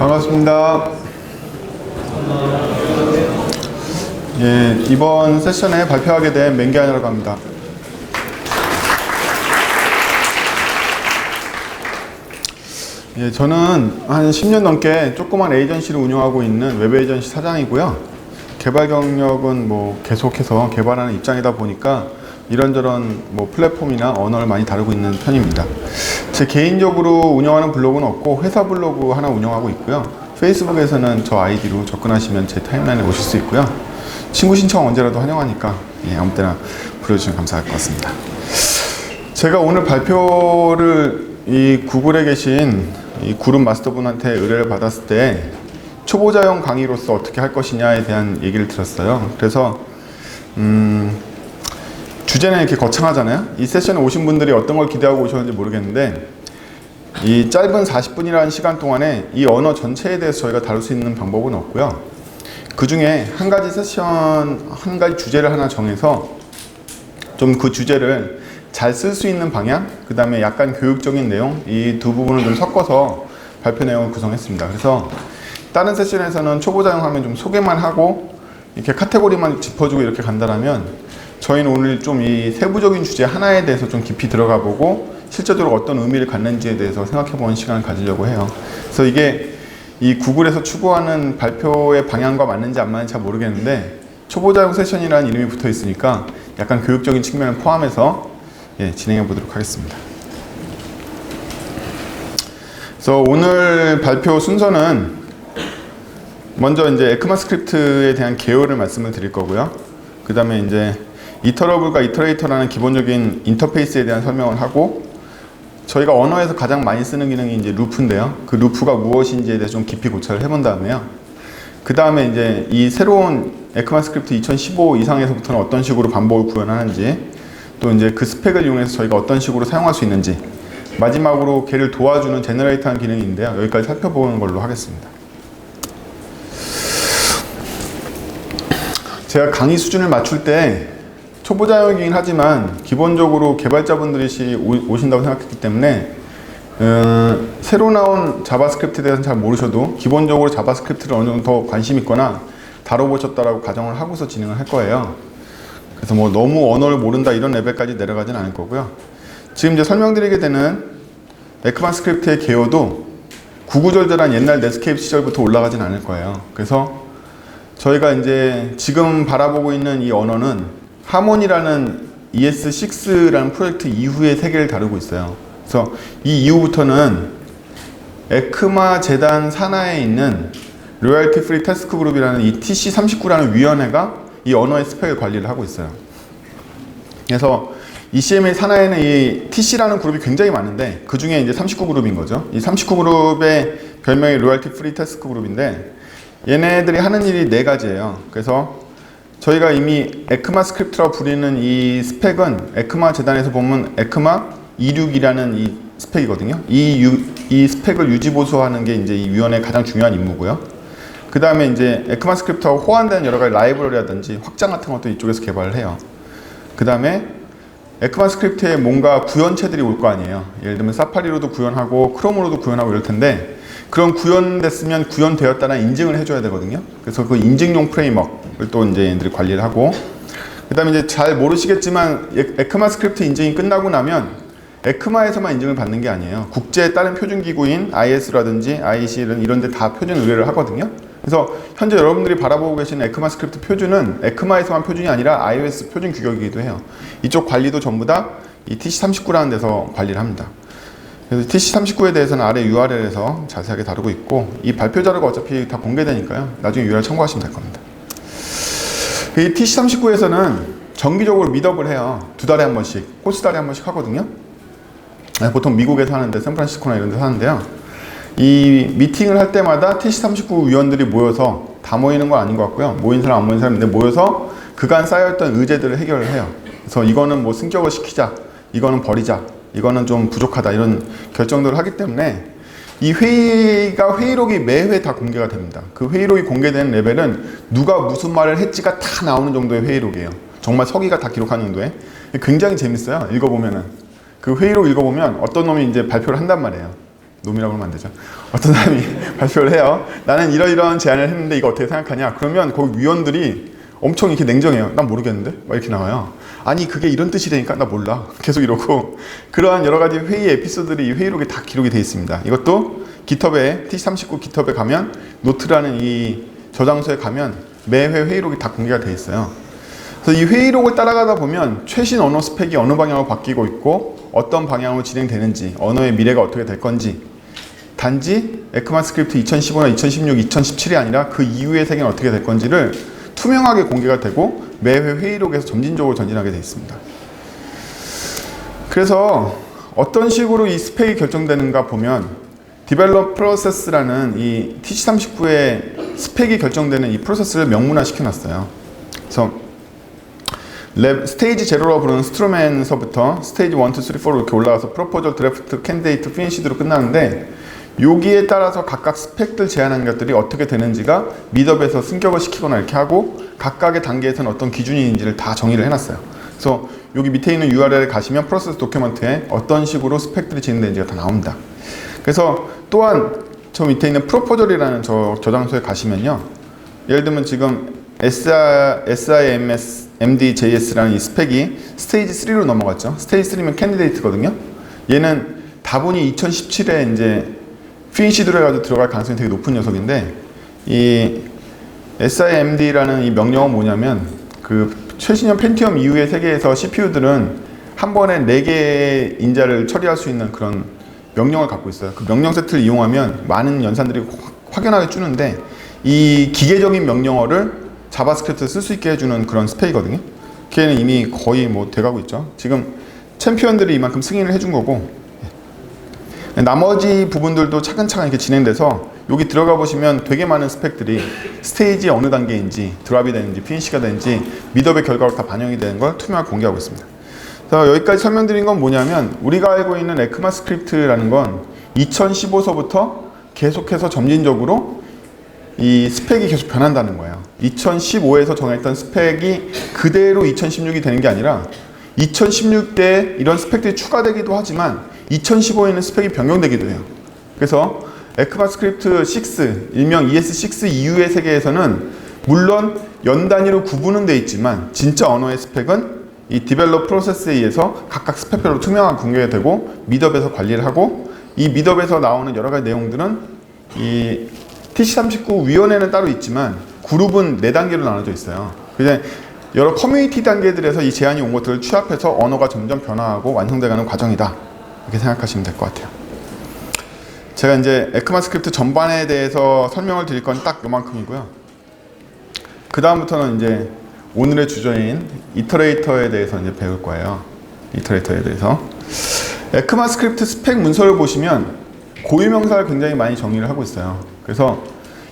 반갑습니다. 예, 이번 세션에 발표하게 된 맹기환이라고 합니다. 예, 저는 한 10년 넘게 조그만 에이전시를 운영하고 있는 웹 에이전시 사장이고요. 개발 경력은 계속해서 개발하는 입장이다 보니까 이런저런 플랫폼이나 언어를 많이 다루고 있는 편입니다. 제 개인적으로 운영하는 블로그는 없고 회사 블로그 하나 운영하고 있고요. 페이스북에서는 저 아이디로 접근하시면 제 타임라인에 오실 수 있고요. 친구 신청 언제라도 환영하니까 아무 때나 불러주시면 감사할 것 같습니다. 제가 오늘 발표를 이 구글에 계신 이 그룹 마스터분한테 의뢰를 받았을 때 초보자용 강의로서 어떻게 할 것이냐에 대한 얘기를 들었어요. 그래서 주제는 이렇게 거창하잖아요. 이 세션에 오신 분들이 어떤 걸 기대하고 오셨는지 모르겠는데 이 짧은 40분이라는 시간 동안에 이 언어 전체에 대해서 저희가 다룰 수 있는 방법은 없고요. 그 중에 한 가지 세션, 한 가지 주제를 하나 정해서 좀 그 주제를 잘 쓸 수 있는 방향, 그 다음에 약간 교육적인 내용, 이 두 부분을 좀 섞어서 발표 내용을 구성했습니다. 그래서 다른 세션에서는 초보자용 하면 좀 소개만 하고 이렇게 카테고리만 짚어주고 이렇게 간다면 저희는 오늘 좀 이 세부적인 주제 하나에 대해서 좀 깊이 들어가 보고 실제적으로 어떤 의미를 갖는지에 대해서 생각해 보는 시간을 가지려고 해요. 그래서 이게 이 구글에서 추구하는 발표의 방향과 맞는지 안 맞는지 잘 모르겠는데 초보자용 세션이라는 이름이 붙어 있으니까 약간 교육적인 측면을 포함해서 진행해 보도록 하겠습니다. 그래서 오늘 발표 순서는 먼저 이제 에크마스크립트에 대한 개요를 말씀을 드릴 거고요. 그 다음에 이제 이터러블과 이터레이터라는 기본적인 인터페이스에 대한 설명을 하고 저희가 언어에서 가장 많이 쓰는 기능이 이제 루프인데요. 그 루프가 무엇인지에 대해서 좀 깊이 고찰을 해본 다음에요. 그 다음에 이제 이 새로운 에크마스크립트 2015 이상에서부터는 어떤 식으로 반복을 구현하는지 또 이제 그 스펙을 이용해서 저희가 어떤 식으로 사용할 수 있는지 마지막으로 걔를 도와주는 제너레이터하는 기능이 있는데요. 여기까지 살펴보는 걸로 하겠습니다. 제가 강의 수준을 맞출 때 초보자용이긴 하지만 기본적으로 개발자분들이 오신다고 생각했기 때문에 새로 나온 자바스크립트에 대해서는 잘 모르셔도 기본적으로 자바스크립트를 어느 정도 더 관심 있거나 다뤄보셨다라고 가정을 하고서 진행을 할 거예요. 그래서 너무 언어를 모른다 이런 레벨까지 내려가진 않을 거고요. 지금 이제 설명드리게 되는 에크마스크립트의 개요도 구구절절한 옛날 넷스케이프 시절부터 올라가진 않을 거예요. 그래서 저희가 이제 지금 바라보고 있는 이 언어는 하모니라는 ES6라는 프로젝트 이후의 세계를 다루고 있어요. 그래서 이 이후부터는 에크마 재단 산하에 있는 로열티 프리 태스크 그룹이라는 이 TC39라는 위원회가 이 언어의 스펙을 관리를 하고 있어요. 그래서 ECMA 산하에는 이 TC라는 그룹이 굉장히 많은데 그 중에 이제 39그룹인 거죠. 이 39그룹의 별명이 로열티 프리 태스크 그룹인데 얘네들이 하는 일이 4가지예요. 그래서 저희가 이미 에크마 스크립트라고 부르는 이 스펙은 에크마 재단에서 보면 에크마 26이라는 이 스펙이거든요. 이 스펙을 유지보수하는 게 이제 이 위원회의 가장 중요한 임무고요. 그 다음에 이제 에크마 스크립트하고 호환되는 여러 가지 라이브러리라든지 확장 같은 것도 이쪽에서 개발을 해요. 그 다음에 에크마 스크립트에 뭔가 구현체들이 올 거 아니에요. 예를 들면 사파리로도 구현하고 크롬으로도 구현하고 이럴 텐데 그런 구현됐으면 구현되었다는 인증을 해줘야 되거든요. 그래서 그 인증용 프레임워크를 또 이제 얘네들이 관리를 하고 그 다음에 이제 잘 모르시겠지만 에크마 스크립트 인증이 끝나고 나면 에크마에서만 인증을 받는 게 아니에요. 국제 다른 표준기구인 IS라든지 IEC 이런 데 다 표준 의뢰를 하거든요. 그래서 현재 여러분들이 바라보고 계시는 에크마 스크립트 표준은 에크마에서만 표준이 아니라 iOS 표준 규격이기도 해요. 이쪽 관리도 전부 다 이 TC39라는 데서 관리를 합니다. 그래서 TC39에 대해서는 아래 URL에서 자세하게 다루고 있고 이 발표 자료가 어차피 다 공개되니까요. 나중에 URL 참고하시면 될 겁니다. 이 TC39에서는 정기적으로 미드업을 해요. 2달에 한 번씩, 코스달에 한 번씩 하거든요. 보통 미국에서 하는데 샌프란시스코나 이런 데서 하는데요. 이 미팅을 할 때마다 TC39 위원들이 모여서 다 모이는 건 아닌 것 같고요. 모인 사람 안 모인 사람인데 모여서 그간 쌓여있던 의제들을 해결을 해요. 그래서 이거는 승격을 시키자, 이거는 버리자, 이거는 좀 부족하다 이런 결정들을 하기 때문에 이 회의가 회의록이 매회 다 공개가 됩니다. 그 회의록이 공개되는 레벨은 누가 무슨 말을 했지가 다 나오는 정도의 회의록이에요. 정말 서기가 다 기록하는 정도에 굉장히 재밌어요. 읽어보면은 그 회의록 읽어보면 어떤 놈이 이제 발표를 한단 말이에요. 놈이라고 하면 안 되죠. 어떤 사람이 발표를 해요. 나는 이러이러한 제안을 했는데 이거 어떻게 생각하냐? 그러면 거기 위원들이 엄청 이렇게 냉정해요. 난 모르겠는데? 막 이렇게 나와요. 아니 그게 이런 뜻이라니까 나 몰라. 계속 이러고 그러한 여러 가지 회의 에피소드들이 이 회의록에 다 기록이 되어 있습니다. 이것도 깃허브에 TC39 깃허브에 가면 노트라는 이 저장소에 가면 매회 회의록이 다 공개가 되어 있어요. 그래서 이 회의록을 따라가다 보면 최신 언어 스펙이 어느 방향으로 바뀌고 있고 어떤 방향으로 진행되는지 언어의 미래가 어떻게 될 건지 단지 에크마스크립트 2015나 2016, 2017이 아니라 그 이후의 세계는 어떻게 될 건지를 투명하게 공개가 되고 매회 회의록에서 점진적으로 전진하게 되어 있습니다. 그래서 어떤 식으로 이 스펙이 결정되는가 보면 디벨롭 프로세스라는 이 TC39의 스펙이 결정되는 이 프로세스를 명문화 시켜놨어요. 그래서 스테이지 제로라고 부르는 스트로맨서부터 스테이지 1, 2, 3, 4로 이렇게 올라가서 프로포절, 드래프트, 캔디데이트, 피니시드로 끝나는데 여기에 따라서 각각 스펙들 제안하는 것들이 어떻게 되는지가 미드업에서 승격을 시키거나 이렇게 하고 각각의 단계에서는 어떤 기준이 있는지를 다 정의를 해놨어요. 그래서 여기 밑에 있는 URL에 가시면 프로세스 도큐먼트에 어떤 식으로 스펙들이 진행되는지가 다 나옵니다. 그래서 또한 저 밑에 있는 프로포절이라는 저장소에 가시면요. 예를 들면 지금 SIMS-MD.JS라는 이 스펙이 스테이지 3로 넘어갔죠. 스테이지 3면 캔디데이트거든요. 얘는 다분히 2017에 이제 피니시드로 해가지고 들어갈 가능성이 되게 높은 녀석인데 이 SIMD라는 이 명령은 뭐냐면 그 최신형 펜티엄 이후의 세계에서 CPU들은 한 번에 4개의 인자를 처리할 수 있는 그런 명령을 갖고 있어요. 그 명령 세트를 이용하면 많은 연산들이 확연하게 주는데 이 기계적인 명령어를 자바스크립트에 쓸 수 있게 해주는 그런 스펙이거든요. 걔는 이미 거의 뭐 돼가고 있죠. 지금 챔피언들이 이만큼 승인을 해준 거고 나머지 부분들도 차근차근 이렇게 진행돼서 여기 들어가 보시면 되게 많은 스펙들이 스테이지 어느 단계인지 드랍이 되는지 피니시가 되는지 미드업의 결과로 다 반영이 되는 걸 투명하게 공개하고 있습니다. 그래서 여기까지 설명드린 건 뭐냐면 우리가 알고 있는 에크마스크립트라는 건 2015서부터 계속해서 점진적으로 이 스펙이 계속 변한다는 거예요. 2015에서 정했던 스펙이 그대로 2016이 되는 게 아니라 2016때 이런 스펙들이 추가되기도 하지만 2015에는 스펙이 변경되기도 해요. 그래서 에크마스크립트 6, 일명 ES6 이후의 세계에서는 물론 연 단위로 구분은 돼 있지만 진짜 언어의 스펙은 이 디벨롭 프로세스에 의해서 각각 스펙별로 투명하게 공개가 되고 미드업에서 관리를 하고 이 미드업에서 나오는 여러 가지 내용들은 이 TC39 위원회는 따로 있지만 그룹은 4단계로 나눠져 있어요. 그래서 여러 커뮤니티 단계들에서 이 제안이 온 것들을 취합해서 언어가 점점 변화하고 완성돼가는 과정이다. 이렇게 생각하시면 될 것 같아요. 제가 이제 에크마스크립트 전반에 대해서 설명을 드릴 건 딱 요만큼이고요. 그 다음부터는 이제 오늘의 주제인 이터레이터에 대해서 이제 배울 거예요. 이터레이터에 대해서. 에크마스크립트 스펙 문서를 보시면 고유명사를 굉장히 많이 정의를 하고 있어요. 그래서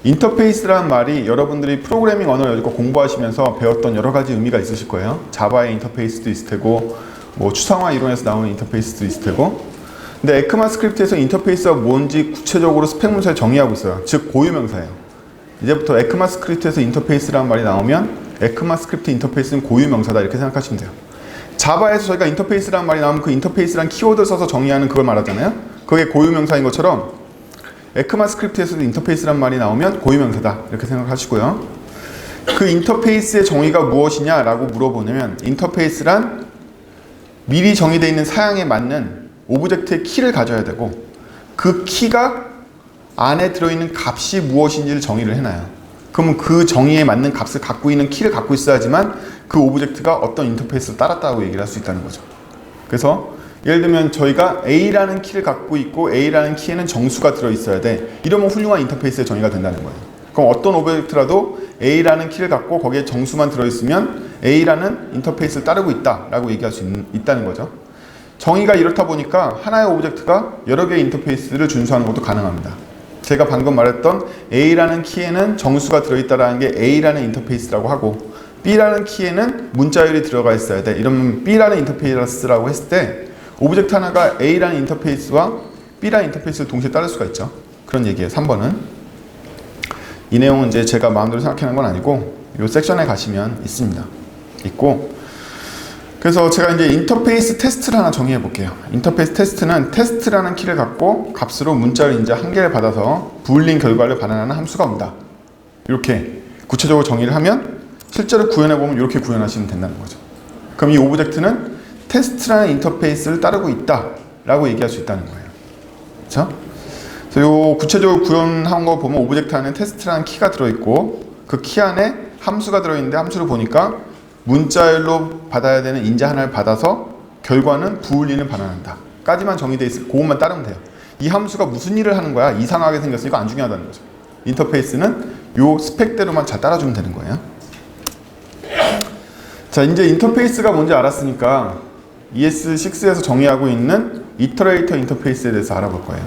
인터페이스라는 말이 여러분들이 프로그래밍 언어를 여지껏 공부하시면서 배웠던 여러 가지 의미가 있으실 거예요. 자바의 인터페이스도 있을 테고 뭐 추상화 이론에서 나오는 인터페이스도 있을 테고 근데 에크마스크립트에서 인터페이스가 뭔지 구체적으로 스펙 문서에 정의하고 있어요. 즉 고유명사예요. 이제부터 에크마스크립트에서 인터페이스라는 말이 나오면 에크마스크립트 인터페이스는 고유명사다 이렇게 생각하시면 돼요. 자바에서 저희가 인터페이스라는 말이 나오면 그 인터페이스라는 키워드를 써서 정의하는 그걸 말하잖아요. 그게 고유명사인 것처럼 에크마스크립트에서도 인터페이스란 말이 나오면 고유명사다 이렇게 생각하시고요. 그 인터페이스의 정의가 무엇이냐라고 물어보면 인터페이스란 미리 정의되어 있는 사양에 맞는 오브젝트의 키를 가져야 되고 그 키가 안에 들어있는 값이 무엇인지를 정의를 해놔요. 그러면 그 정의에 맞는 값을 갖고 있는 키를 갖고 있어야지만 그 오브젝트가 어떤 인터페이스를 따랐다고 얘기를 할 수 있다는 거죠. 그래서 예를 들면 저희가 A라는 키를 갖고 있고 A라는 키에는 정수가 들어있어야 돼. 이러면 훌륭한 인터페이스의 정의가 된다는 거예요. 그럼 어떤 오브젝트라도 A라는 키를 갖고 거기에 정수만 들어있으면 A라는 인터페이스를 따르고 있다라고 얘기할 수 있다는 거죠. 정의가 이렇다 보니까 하나의 오브젝트가 여러 개의 인터페이스를 준수하는 것도 가능합니다. 제가 방금 말했던 A라는 키에는 정수가 들어있다는 게 A라는 인터페이스라고 하고 B라는 키에는 문자열이 들어가 있어야 돼. 이러면 B라는 인터페이스라고 했을 때 오브젝트 하나가 A라는 인터페이스와 B라는 인터페이스를 동시에 따를 수가 있죠. 그런 얘기예요. 3번은. 이 내용은 이제 제가 마음대로 생각하는 건 아니고 이 섹션에 가시면 있습니다. 있고 그래서 제가 이제 인터페이스 테스트를 하나 정의해 볼게요. 인터페이스 테스트는 테스트라는 키를 갖고 값으로 문자를 인자 한 개를 받아서 부울린 결과를 반환하는 함수가 온다. 이렇게 구체적으로 정의를 하면 실제로 구현해 보면 이렇게 구현하시면 된다는 거죠. 그럼 이 오브젝트는 테스트라는 인터페이스를 따르고 있다라고 얘기할 수 있다는 거예요. 그렇죠? 그래서 요 구체적으로 구현한 거 보면 오브젝트 안에 테스트라는 키가 들어있고 그 키 안에 함수가 들어있는데 함수를 보니까 문자열로 받아야 되는 인자 하나를 받아서 결과는 부울리는 반환한다 까지만 정의되어 있을 그것만 따르면 돼요. 이 함수가 무슨 일을 하는 거야? 이상하게 생겼으니까 안 중요하다는 거죠. 인터페이스는 요 스펙대로만 잘 따라주면 되는 거예요. 자, 이제 인터페이스가 뭔지 알았으니까 ES6에서 정의하고 있는 이터레이터 인터페이스에 대해서 알아볼 거예요.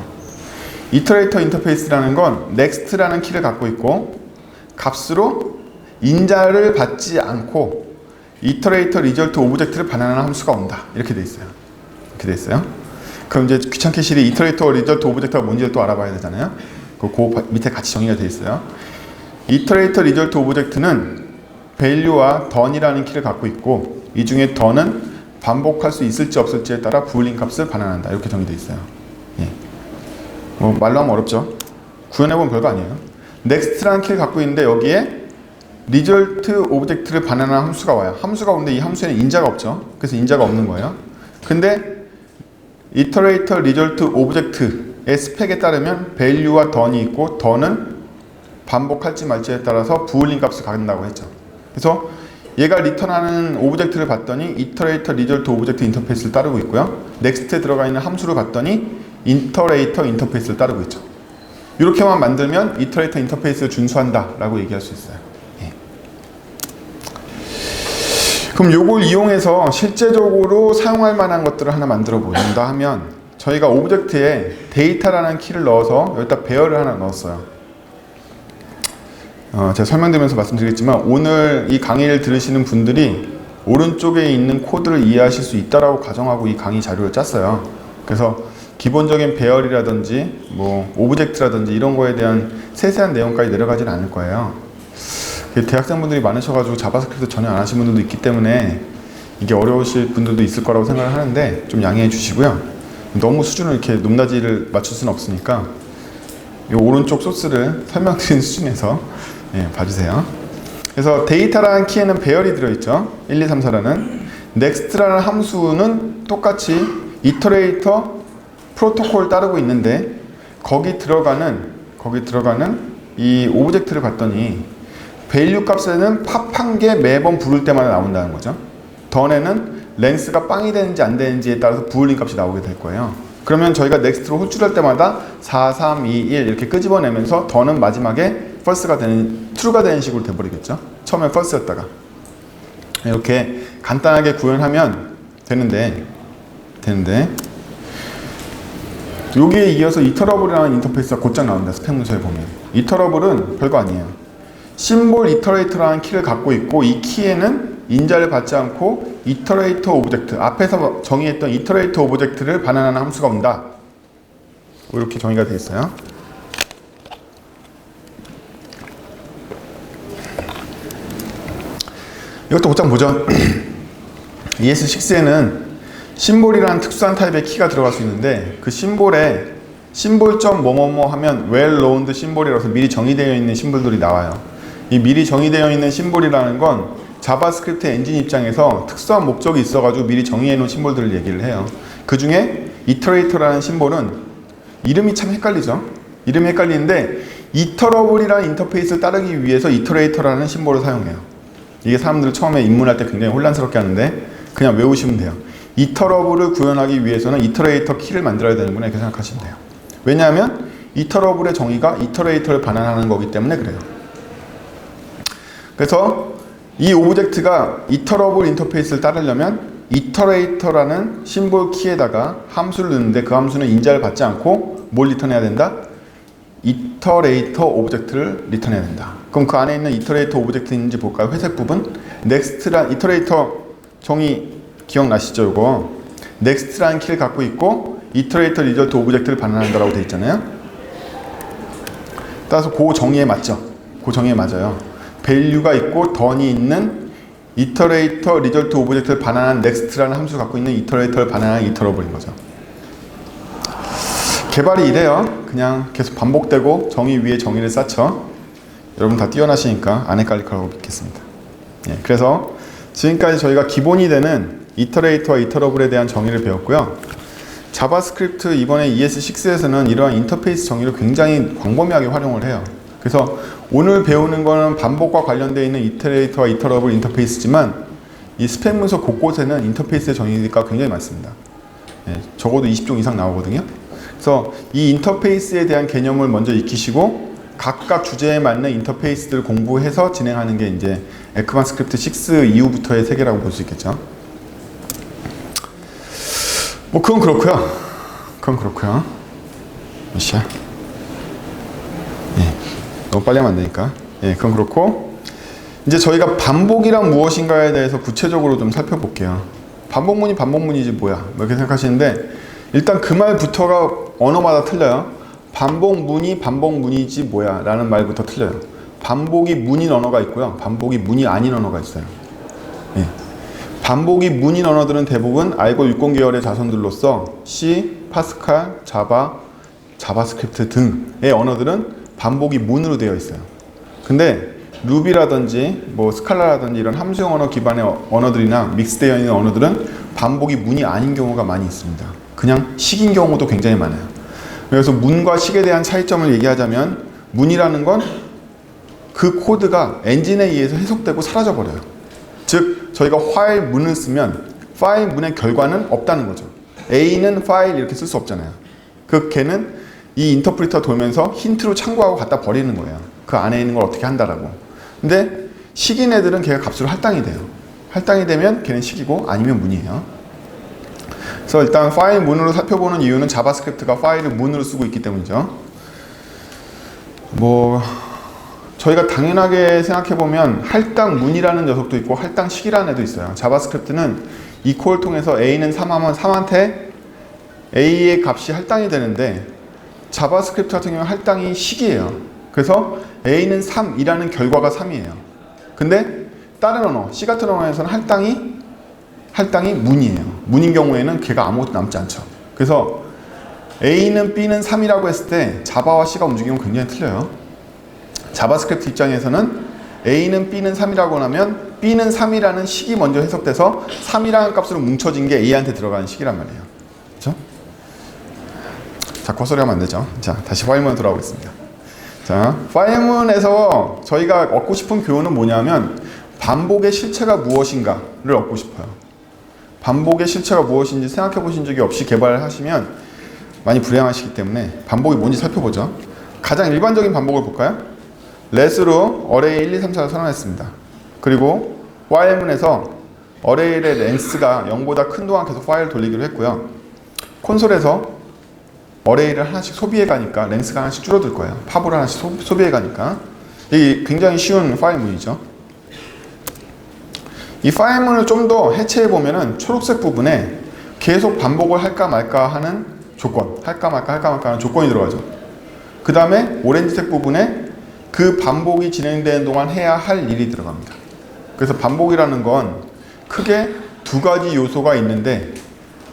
이터레이터 인터페이스라는 건 next라는 키를 갖고 있고 값으로 인자를 받지 않고 이터레이터 리절트 오브젝트를 반환하는 함수가 온다. 이렇게 돼 있어요. 이렇게 돼 있어요. 그럼 이제 귀찮게 실이 이터레이터 리절트 오브젝트가 뭔지를 또 알아봐야 되잖아요. 그 밑에 같이 정의가 돼 있어요. 이터레이터 리절트 오브젝트는 value와 done이라는 키를 갖고 있고 이 중에 done은 반복할 수 있을지 없을지에 따라 부울린 값을 반환한다. 이렇게 정의되어 있어요. 예. 뭐 말로 하면 어렵죠. 구현해보면 별거 아니에요. next라는 키를 갖고 있는데 여기에 리절트 오브젝트를 반환하는 함수가 와요. 함수가 오는데 이 함수에는 인자가 없죠. 그래서 인자가 없는 거예요. 근데 이터레이터 리절트 오브젝트의 스펙에 따르면 value와 done이 있고 done은 반복할지 말지에 따라서 부울린 값을 갖는다고 했죠. 그래서 얘가 리턴하는 오브젝트를 봤더니 이터레이터 리절트 오브젝트 인터페이스를 따르고 있고요. 넥스트에 들어가 있는 함수를 봤더니 이터레이터 인터페이스를 따르고 있죠. 이렇게만 만들면 이터레이터 인터페이스를 준수한다 라고 얘기할 수 있어요. 예. 그럼 요걸 이용해서 실제적으로 사용할 만한 것들을 하나 만들어 보신다 하면 저희가 오브젝트에 데이터라는 키를 넣어서 여기다 배열을 하나 넣었어요. 제가 설명드리면서 말씀드리겠지만 오늘 이 강의를 들으시는 분들이 오른쪽에 있는 코드를 이해하실 수 있다라고 가정하고 이 강의 자료를 짰어요. 그래서 기본적인 배열이라든지 뭐 오브젝트라든지 이런 거에 대한 세세한 내용까지 내려가지는 않을 거예요. 대학생분들이 많으셔가지고 자바스크립트 전혀 안 하신 분들도 있기 때문에 이게 어려우실 분들도 있을 거라고 생각을 하는데 좀 양해해 주시고요. 너무 수준을 이렇게 높낮이를 맞출 수는 없으니까 이 오른쪽 소스를 설명드린 수준에서 예, 봐주세요. 그래서 데이터라는 키에는 배열이 들어있죠. 1, 2, 3, 4라는 next라는 함수는 똑같이 이터레이터 프로토콜 따르고 있는데 거기 들어가는 이 오브젝트를 봤더니 value 값에는 팝한 개 매번 부를 때마다 나온다는 거죠. done에는 length가 빵이 되는지 안 되는지에 따라서 부울린 값이 나오게 될 거예요. 그러면 저희가 넥스트로 호출할 때마다 4, 3, 2, 1 이렇게 끄집어내면서 더는 마지막에 false가 되는, true가 되는 식으로 돼버리겠죠. 처음에 false였다가 이렇게 간단하게 구현하면 되는데 여기에 이어서 이터러블이라는 인터페이스가 곧장 나옵니다. 스펙 문서에 보면 이터러블은 별거 아니에요. 심볼 이터레이터라는 키를 갖고 있고 이 키에는 인자를 받지 않고 이터레이터 오브젝트 앞에서 정의했던 이터레이터 오브젝트를 반환하는 함수가 온다. 이렇게 정의가 되어 있어요. 이것도 곧장 보죠. ES6에는 심볼이라는 특수한 타입의 키가 들어갈 수 있는데 그 심볼에 심볼점 뭐뭐뭐 하면 well known 심볼이라서 미리 정의되어 있는 심볼들이 나와요. 이 미리 정의되어 있는 심볼이라는 건 자바스크립트 엔진 입장에서 특수한 목적이 있어가지고 미리 정의해 놓은 심볼들을 얘기를 해요. 그 중에 이터레이터라는 심볼은 이름이 참 헷갈리죠. 이름이 헷갈리는데 이터러블이라는 인터페이스를 따르기 위해서 이터레이터라는 심볼을 사용해요. 이게 사람들 처음에 입문할 때 굉장히 혼란스럽게 하는데 그냥 외우시면 돼요. 이터러블을 구현하기 위해서는 이터레이터 키를 만들어야 되는구나 이렇게 생각하시면 돼요. 왜냐하면 이터러블의 정의가 이터레이터를 반환하는 거기 때문에 그래요. 그래서 이 오브젝트가 이터러블 인터페이스를 따르려면 이터레이터라는 심볼 키에다가 함수를 넣는데 그 함수는 인자를 받지 않고 뭘 리턴해야 된다? 이터레이터 오브젝트를 리턴해야 된다. 그럼 그 안에 있는 이터레이터 오브젝트인지 볼까요? 회색 부분. 넥스트란 이터레이터 정의 기억나시죠? 이거 넥스트라는 키를 갖고 있고 이터레이터 리절트 오브젝트를 반환한다라고 되어 있잖아요. 따라서 그 정의에 맞죠? 그 정의에 맞아요. value가 있고 done이 있는 이터레이터 리절트 오브젝트를 반환한 넥스트라는 함수를 갖고 있는 이터레이터를 반환한 이터러블인 거죠. 개발이 이래요. 그냥 계속 반복되고 정의 위에 정의를 쌓죠. 여러분 다 뛰어나시니까 안 헷갈릴 거라고 믿겠습니다. 예, 그래서 지금까지 저희가 기본이 되는 이터레이터와 이터러블에 대한 정의를 배웠고요. 자바스크립트 이번에 ES6에서는 이러한 인터페이스 정의를 굉장히 광범위하게 활용을 해요. 그래서 오늘 배우는 거는 반복과 관련되어 있는 이터레이터와 이터러블 인터페이스지만 이 스팸 문서 곳곳에는 인터페이스의 정의가 굉장히 많습니다. 예, 적어도 20종 이상 나오거든요. 그래서 이 인터페이스에 대한 개념을 먼저 익히시고 각각 주제에 맞는 인터페이스들을 공부해서 진행하는 게 이제 에크반스크립트 6 이후부터의 세계라고 볼 수 있겠죠. 뭐 그건 그렇고요. 몇 시야? 예, 너무 빨리 하면 안 되니까. 예, 그건 그렇고 이제 저희가 반복이란 무엇인가에 대해서 구체적으로 좀 살펴볼게요. 반복문이지 뭐야? 이렇게 생각하시는데 일단 그 말부터가 언어마다 틀려요. 반복문이지 뭐야? 라는 말부터 틀려요. 반복이 문인 언어가 있고요. 반복이 문이 아닌 언어가 있어요. 예. 반복이 문인 언어들은 대부분 알고 60 계열의 자손들로서 C, 파스칼, 자바, 자바스크립트 등의 언어들은 반복이 문으로 되어 있어요. 근데 루비라든지 뭐 스칼라라든지 이런 함수형 언어 기반의 언어들이나 믹스되어 있는 언어들은 반복이 문이 아닌 경우가 많이 있습니다. 그냥 식인 경우도 굉장히 많아요. 그래서 문과 식에 대한 차이점을 얘기하자면 문이라는 건 그 코드가 엔진에 의해서 해석되고 사라져버려요. 즉 저희가 파일 문을 쓰면 파일 문의 결과는 없다는 거죠. A는 파일 이렇게 쓸 수 없잖아요. 그 걔는 이 인터프리터 돌면서 힌트로 참고하고 갖다 버리는 거예요. 그 안에 있는 걸 어떻게 한다라고. 근데 식인 애들은 걔가 값으로 할당이 돼요. 할당이 되면 걔는 식이고 아니면 문이에요. 그래서 일단 파일 문으로 살펴보는 이유는 자바스크립트가 파일을 문으로 쓰고 있기 때문이죠. 뭐 저희가 당연하게 생각해보면 할당 문이라는 녀석도 있고 할당 식이라는 애도 있어요. 자바스크립트는 equal 통해서 a는 3하면 3한테 a의 값이 할당이 되는데 자바스크립트 같은 경우는 할당이 식이에요. 그래서 a는 3이라는 결과가 3이에요. 근데 다른 언어, C 같은 언어에서는 할당이 문이에요. 문인 경우에는 걔가 아무것도 남지 않죠. 그래서 A는 B는 3이라고 했을 때 자바와 C가 움직이면 굉장히 틀려요. 자바스크립트 입장에서는 A는 B는 3이라고 하면 B는 3이라는 식이 먼저 해석돼서 3이라는 값으로 뭉쳐진 게 A한테 들어가는 식이란 말이에요. 그렇죠? 자, 헛소리 하면 안 되죠. 자, 다시 파일문 돌아오겠습니다. 자, 파일문에서 저희가 얻고 싶은 교훈은 뭐냐면 반복의 실체가 무엇인가를 얻고 싶어요. 반복의 실체가 무엇인지 생각해 보신 적이 없이 개발을 하시면 많이 불행하시기 때문에 반복이 뭔지 살펴보죠. 가장 일반적인 반복을 볼까요? let으로 어레이 1, 2, 3, 4를 선언했습니다. 그리고 while문에서 어레이의 length가 0보다 큰 동안 계속 파일을 돌리기로 했고요. 콘솔에서 어레이를 하나씩 소비해 가니까 length가 하나씩 줄어들 거예요. 팝을 하나씩 소비해 가니까. 이게 굉장히 쉬운 파일문이죠. 이 파일문을 좀 더 해체해 보면은 초록색 부분에 계속 반복을 할까 말까 하는 조건, 할까 말까 하는 조건이 들어가죠. 그 다음에 오렌지색 부분에 그 반복이 진행되는 동안 해야 할 일이 들어갑니다. 그래서 반복이라는 건 크게 두 가지 요소가 있는데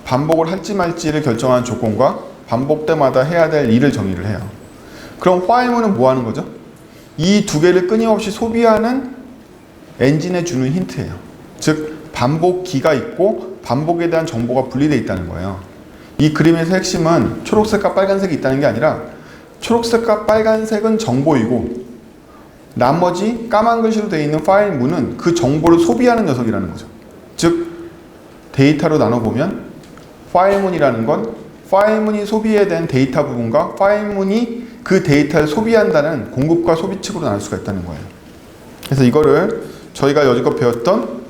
반복을 할지 말지를 결정하는 조건과 반복 때마다 해야 될 일을 정의를 해요. 그럼 while문은 뭐 하는 거죠? 이 두 개를 끊임없이 소비하는 엔진에 주는 힌트예요. 즉 반복기가 있고 반복에 대한 정보가 분리되어 있다는 거예요. 이 그림에서 핵심은 초록색과 빨간색이 있다는 게 아니라 초록색과 빨간색은 정보이고 나머지 까만 글씨로 되어 있는 파일 문은 그 정보를 소비하는 녀석이라는 거죠. 즉 데이터로 나눠보면 파일문이라는 건 파일문이 소비해야 되는 데이터 부분과 파일문이 그 데이터를 소비한다는 공급과 소비 측으로 나눌 수가 있다는 거예요. 그래서 이거를 저희가 여지껏 배웠던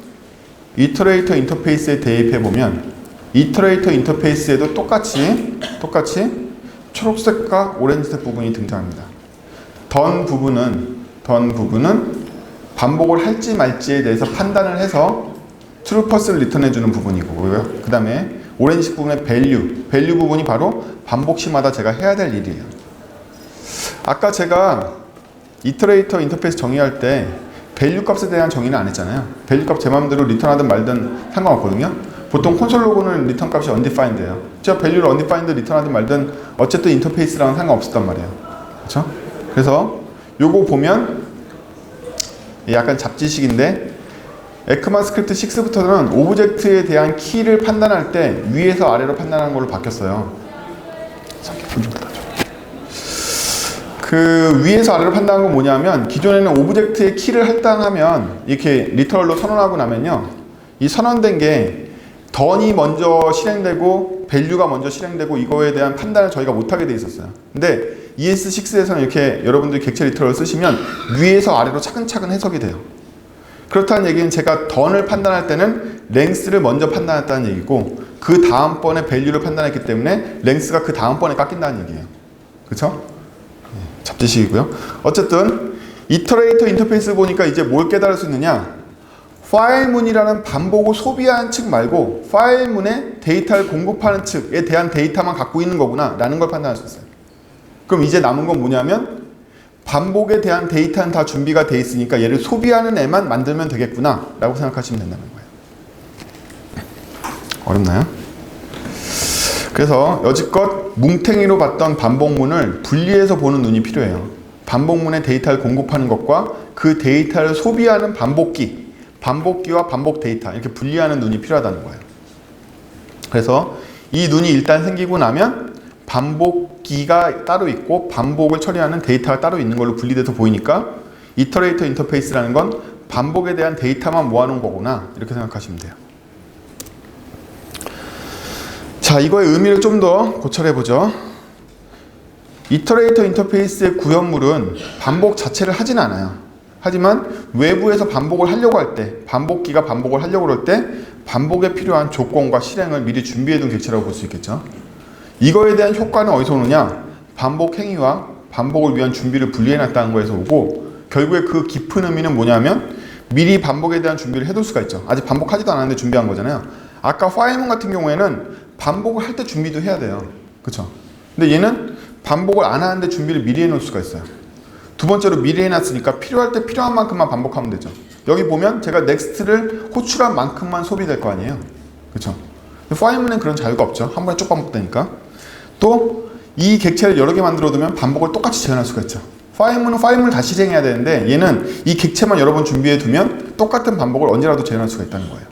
이터레이터 인터페이스에 대입해보면 이터레이터 인터페이스에도 똑같이 초록색과 오렌지색 부분이 등장합니다. 던 부분은 반복을 할지 말지에 대해서 판단을 해서 true, false를 리턴해주는 부분이고요. 그 다음에 오렌지 부분의 value 부분이 바로 반복 시마다 제가 해야 될 일이에요. 아까 제가 이터레이터 인터페이스 정의할 때 밸류 값에 대한 정의는 안 했잖아요. 밸류 값 제 마음대로 리턴하든 말든 상관없거든요. 보통 콘솔 로그는 리턴 값이 undefined예요. 제가 밸류를 undefined 리턴하든 말든 어쨌든 인터페이스랑은 상관없었단 말이에요. 그렇죠? 그래서 요거 보면 약간 잡지식인데 에크만 스크립트 6부터는 오브젝트에 대한 키를 판단할 때 위에서 아래로 판단하는 걸로 바뀌었어요. 그 위에서 아래로 판단한 건 뭐냐면 기존에는 오브젝트의 키를 할당하면 이렇게 리터럴로 선언하고 나면요, 이 선언된 게 던이 먼저 실행되고 밸류가 먼저 실행되고 이거에 대한 판단을 저희가 못하게 돼 있었어요. 근데 ES6에서는 이렇게 여러분들이 객체 리터럴 쓰시면 위에서 아래로 차근차근 해석이 돼요. 그렇다는 얘기는 제가 던을 판단할 때는 랭스를 먼저 판단했다는 얘기고 그 다음번에 밸류를 판단했기 때문에 랭스가 그 다음번에 깎인다는 얘기예요. 그렇죠? 잡지식이고요. 어쨌든 이터레이터 인터페이스 보니까 이제 뭘 깨달을 수 있느냐, 파일문이라는 반복을 소비하는 측 말고 파일문에 데이터를 공급하는 측에 대한 데이터만 갖고 있는 거구나 라는 걸 판단할 수 있어요. 그럼 이제 남은 건 뭐냐면 반복에 대한 데이터는 다 준비가 돼 있으니까 얘를 소비하는 애만 만들면 되겠구나 라고 생각하시면 된다는 거예요. 어렵나요? 그래서 여지껏 뭉탱이로 봤던 반복문을 분리해서 보는 눈이 필요해요. 반복문에 데이터를 공급하는 것과 그 데이터를 소비하는 반복기와 반복 데이터 이렇게 분리하는 눈이 필요하다는 거예요. 그래서 이 눈이 일단 생기고 나면 반복기가 따로 있고 반복을 처리하는 데이터가 따로 있는 걸로 분리돼서 보이니까 이터레이터 인터페이스라는 건 반복에 대한 데이터만 모아놓은 거구나 이렇게 생각하시면 돼요. 자, 이거의 의미를 좀 더 고찰해보죠. 이터레이터 인터페이스의 구현물은 반복 자체를 하진 않아요. 하지만 외부에서 반복을 하려고 할 때, 반복기가 반복을 하려고 할 때 반복에 필요한 조건과 실행을 미리 준비해둔 객체라고 볼 수 있겠죠. 이거에 대한 효과는 어디서 오느냐? 반복 행위와 반복을 위한 준비를 분리해놨다는 거에서 오고, 결국에 그 깊은 의미는 뭐냐면 미리 반복에 대한 준비를 해둘 수가 있죠. 아직 반복하지도 않았는데 준비한 거잖아요. 아까 파일문 같은 경우에는 반복을 할 때 준비도 해야 돼요. 그쵸? 근데 얘는 반복을 안 하는데 준비를 미리 해놓을 수가 있어요. 두 번째로 미리 해놨으니까 필요할 때 필요한 만큼만 반복하면 되죠. 여기 보면 제가 넥스트를 호출한 만큼만 소비될 거 아니에요. 그쵸? 파일문엔 그런 자유가 없죠. 한 번에 쭉 반복되니까. 또 이 객체를 여러 개 만들어 두면 반복을 똑같이 재현할 수가 있죠. 파일문은 파일문을 다시 재현해야 되는데 얘는 이 객체만 여러 번 준비해 두면 똑같은 반복을 언제라도 재현할 수가 있다는 거예요.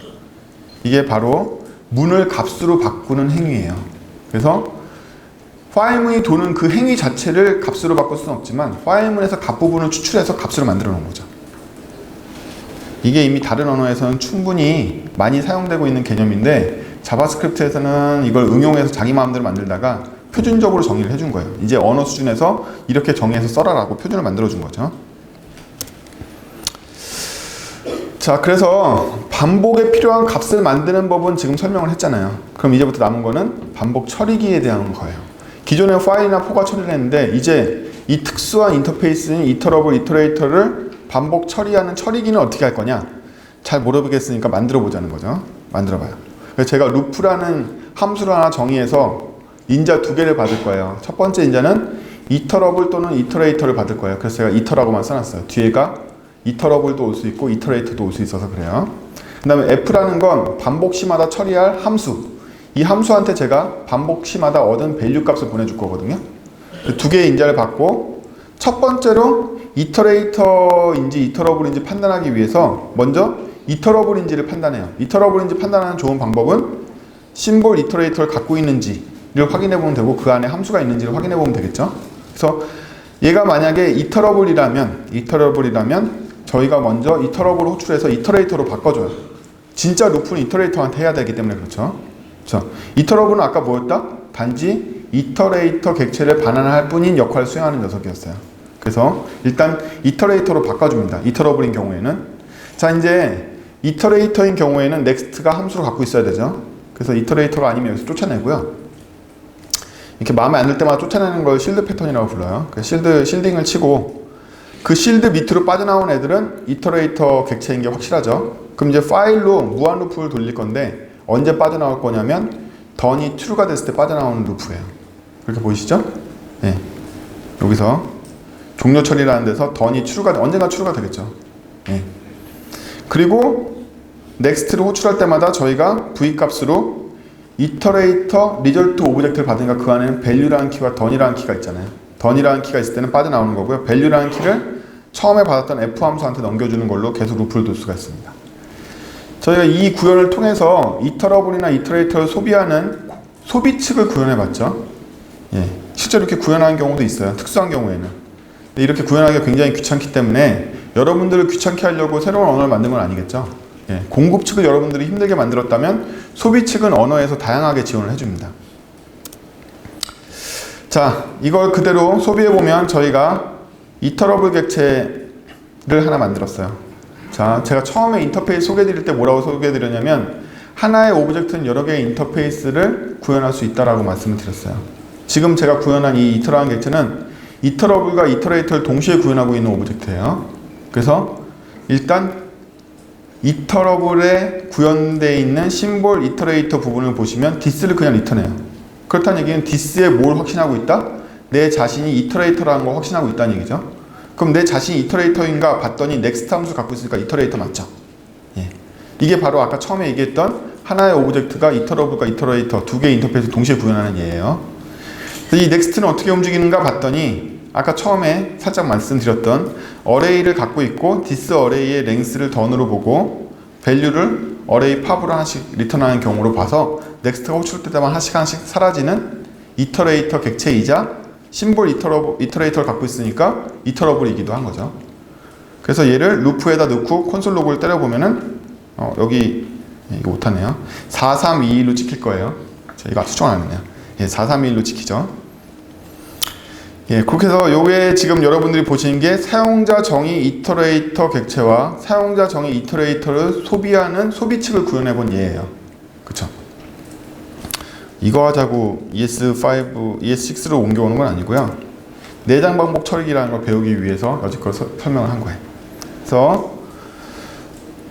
이게 바로 문을 값으로 바꾸는 행위예요. 그래서 파일문이 도는 그 행위 자체를 값으로 바꿀 수는 없지만 파일문에서 값 부분을 추출해서 값으로 만들어 놓은 거죠. 이게 이미 다른 언어에서는 충분히 많이 사용되고 있는 개념인데 자바스크립트에서는 이걸 응용해서 자기 마음대로 만들다가 표준적으로 정의를 해준 거예요. 이제 언어 수준에서 이렇게 정의해서 써라라고 표준을 만들어준 거죠. 자, 그래서 반복에 필요한 값을 만드는 법은 지금 설명을 했잖아요. 그럼 이제부터 남은 거는 반복 처리기에 대한 거예요. 기존에 파일이나 포가 처리를 했는데 이제 이 특수한 인터페이스인 이터러블, 이터레이터를 반복 처리하는 처리기는 어떻게 할 거냐? 잘 모르겠으니까 만들어 보자는 거죠. 만들어 봐요. 그래서 제가 루프라는 함수를 하나 정의해서 인자 두 개를 받을 거예요. 첫 번째 인자는 이터러블 또는 이터레이터를 받을 거예요. 그래서 제가 이터라고만 써놨어요. 뒤에가 이터러블도 올 수 있고 이터레이터도 올 수 있어서 그래요. 그 다음에 f라는 건 반복 시마다 처리할 함수. 이 함수한테 제가 반복 시마다 얻은 밸류 값을 보내줄 거거든요. 두 개의 인자를 받고 첫 번째로 이터레이터인지 이터러블인지 판단하기 위해서 먼저 이터러블인지를 판단해요. 이터러블인지 판단하는 좋은 방법은 심볼 이터레이터를 갖고 있는지를 확인해 보면 되고 그 안에 함수가 있는지를 확인해 보면 되겠죠. 그래서 얘가 만약에 이터러블이라면 저희가 먼저 이터러블을 호출해서 이터레이터로 바꿔줘요. 진짜 루프는 이터레이터한테 해야 되기 때문에 그렇죠. 이터러블은 아까 뭐였다? 단지 이터레이터 객체를 반환할 뿐인 역할을 수행하는 녀석이었어요. 그래서 일단 이터레이터로 바꿔줍니다. 이터러블인 경우에는. 자, 이제 이터레이터인 경우에는 넥스트가 함수를 갖고 있어야 되죠. 그래서 이터레이터가 아니면 여기서 쫓아내고요. 이렇게 마음에 안 들 때마다 쫓아내는 걸 실드 패턴이라고 불러요. 그래서 실딩을 치고 그 실드 밑으로 빠져나온 애들은 이터레이터 객체인 게 확실하죠. 그럼 이제 파일로 무한 루프를 돌릴 건데 언제 빠져나올 거냐면 던이 true가 됐을 때 빠져나오는 루프예요. 그렇게 보이시죠? 네. 여기서 종료 처리라는 데서 던이 true가 언젠가 true가 되겠죠. 네. 그리고 넥스트를 호출할 때마다 저희가 v 값으로 이터레이터 리절트 오브젝트를 받으니까 그 안에는 value라는 키와 done이라는 키가 있잖아요. done이라는 키가 있을 때는 빠져나오는 거고요. value라는 키를 처음에 받았던 f 함수한테 넘겨주는 걸로 계속 루프를 둘 수가 있습니다. 저희가 이 구현을 통해서 이터러블이나 이터레이터를 소비하는 소비 측을 구현해 봤죠. 예, 실제로 이렇게 구현하는 경우도 있어요. 특수한 경우에는. 근데 이렇게 구현하기가 굉장히 귀찮기 때문에 여러분들을 귀찮게 하려고 새로운 언어를 만든 건 아니겠죠. 예, 공급 측을 여러분들이 힘들게 만들었다면 소비 측은 언어에서 다양하게 지원을 해줍니다. 자, 이걸 그대로 소비해보면 저희가 이터러블 객체를 하나 만들었어요. 자, 제가 처음에 인터페이스 소개해드릴 때 뭐라고 소개해드렸냐면 하나의 오브젝트는 여러 개의 인터페이스를 구현할 수 있다라고 말씀을 드렸어요. 지금 제가 구현한 이 이터라는 객체는 이터러블과 이터레이터를 동시에 구현하고 있는 오브젝트예요. 그래서 일단 이터러블에 구현되어 있는 심볼 이터레이터 부분을 보시면 this를 그냥 리턴해요. 그렇다는 얘기는 this에 뭘 확신하고 있다? 내 자신이 이터레이터라는 걸 확신하고 있다는 얘기죠. 그럼 내 자신이 이터레이터인가 봤더니 next 함수 갖고 있으니까 이터레이터 맞죠? 예. 이게 바로 아까 처음에 얘기했던 하나의 오브젝트가 이터러블과 이터레이터 두 개의 인터페이스를 동시에 구현하는 예예요. 이 next는 어떻게 움직이는가 봤더니 아까 처음에 살짝 말씀드렸던 어레이를 갖고 있고 this 어레이의 length를 던으로 보고 value를 어레이 팝으로 하나씩 리턴하는 경우로 봐서 next가 호출될 때만 하나씩 사라지는 이터레이터 객체이자 심볼 이터레이터를 갖고 있으니까 이터러블이기도 한 거죠. 그래서 얘를 루프에다 넣고 콘솔 로그를 때려보면은 여기 이거 못하네요. 4321로 찍힐 거예요. 이거 수정 안 했네요. 예, 4321로 찍히죠. 예, 그렇게 해서 요게 지금 여러분들이 보시는 게 사용자 정의 이터레이터 객체와 사용자 정의 이터레이터를 소비하는 소비 측을 구현해 본 예예요. 그쵸? 이거 하자고 ES5, ES6로 옮겨오는 건 아니고요. 내장 반복 처리기라는 걸 배우기 위해서 여지껏 설명을 한 거예요. 그래서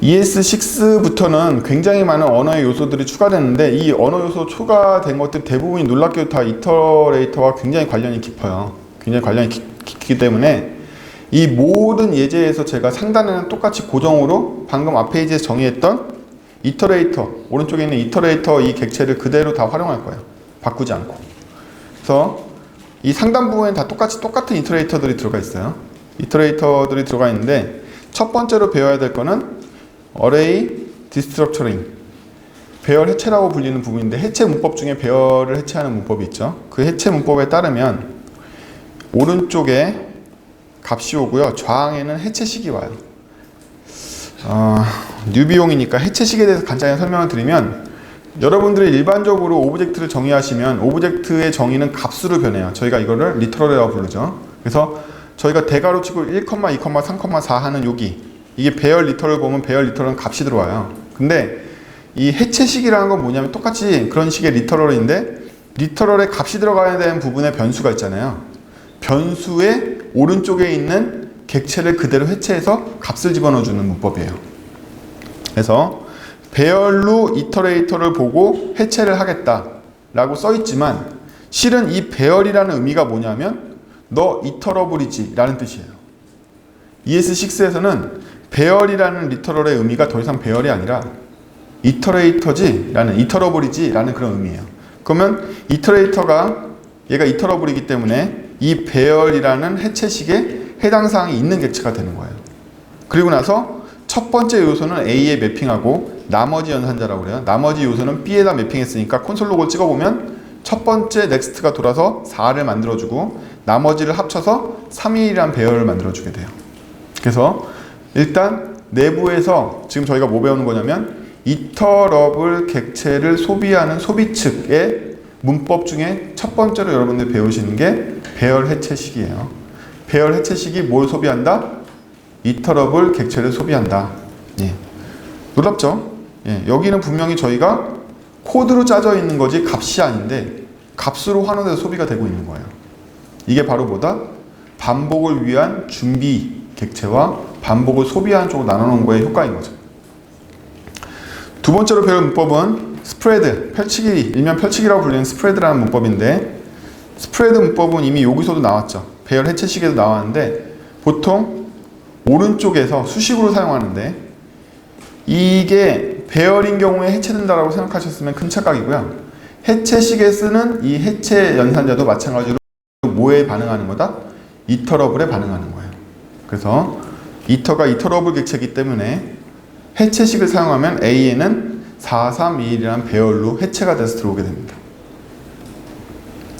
ES6부터는 굉장히 많은 언어의 요소들이 추가됐는데 이 언어 요소 추가된 것들 대부분이 놀랍게도 다 이터레이터와 굉장히 관련이 깊어요. 굉장히 관련이 깊기 때문에 이 모든 예제에서 제가 상단에는 똑같이 고정으로 방금 앞 페이지에서 정의했던 이터레이터, 오른쪽에 있는 이터레이터 이 객체를 그대로 다 활용할 거예요. 바꾸지 않고. 그래서 이 상단 부분에 다 똑같은 이터레이터들이 들어가 있어요. 이터레이터들이 들어가 있는데 첫 번째로 배워야 될 거는 어레이 디스트럭처링, 배열 해체라고 불리는 부분인데 해체 문법 중에 배열을 해체하는 문법이 있죠. 그 해체 문법에 따르면 오른쪽에 값이 오고요. 좌항에는 해체식이 와요. 뉴비용이니까 해체식에 대해서 간단히 설명을 드리면 여러분들이 일반적으로 오브젝트를 정의하시면 오브젝트의 정의는 값수로 변해요. 저희가 이거를 리터럴이라고 부르죠. 그래서 저희가 대괄호 치고 1, 2, 3, 4 하는 여기 이게 배열 리터럴 보면 배열 리터럴은 값이 들어와요. 근데 이 해체식이라는 건 뭐냐면 똑같이 그런 식의 리터럴인데 리터럴에 값이 들어가야 되는 부분에 변수가 있잖아요. 변수의 오른쪽에 있는 객체를 그대로 해체해서 값을 집어넣어주는 문법이에요. 그래서 배열로 이터레이터를 보고 해체를 하겠다라고 써있지만 실은 이 배열이라는 의미가 뭐냐면 너 이터러블이지 라는 뜻이에요. ES6에서는 배열이라는 리터럴의 의미가 더 이상 배열이 아니라 이터레이터지 라는 이터러블이지 라는 그런 의미예요. 그러면 이터레이터가 얘가 이터러블이기 때문에 이 배열이라는 해체식에 해당 사항이 있는 객체가 되는 거예요. 그리고 나서 첫 번째 요소는 A에 매핑하고 나머지 연산자라고 그래요. 나머지 요소는 B에다 매핑했으니까 콘솔 로그를 찍어보면 첫 번째 넥스트가 돌아서 4를 만들어주고 나머지를 합쳐서 3이라는 배열을 만들어주게 돼요. 그래서 일단 내부에서 지금 저희가 뭐 배우는 거냐면 이터러블 객체를 소비하는 소비 측의 문법 중에 첫 번째로 여러분들이 배우시는 게 배열 해체식이에요. 배열 해체식이 뭘 소비한다? 이터러블 객체를 소비한다. 예. 놀랍죠? 예. 여기는 분명히 저희가 코드로 짜져 있는 거지 값이 아닌데 값으로 환원돼서 소비가 되고 있는 거예요. 이게 바로 뭐다? 반복을 위한 준비 객체와 반복을 소비하는 쪽으로 나눠놓은 거의 효과인 거죠. 두 번째로 배울 문법은 스프레드, 펼치기, 일명 펼치기라고 불리는 스프레드라는 문법인데 스프레드 문법은 이미 여기서도 나왔죠. 배열 해체식에도 나왔는데 보통 오른쪽에서 수식으로 사용하는데 이게 배열인 경우에 해체된다라고 생각하셨으면 큰 착각이고요. 해체식에 쓰는 이 해체 연산자도 마찬가지로 뭐에 반응하는 거다? 이터러블에 반응하는 거예요. 그래서 이터가 이터러블 객체이기 때문에 해체식을 사용하면 A에는 432이라는 배열로 해체가 돼서 들어오게 됩니다.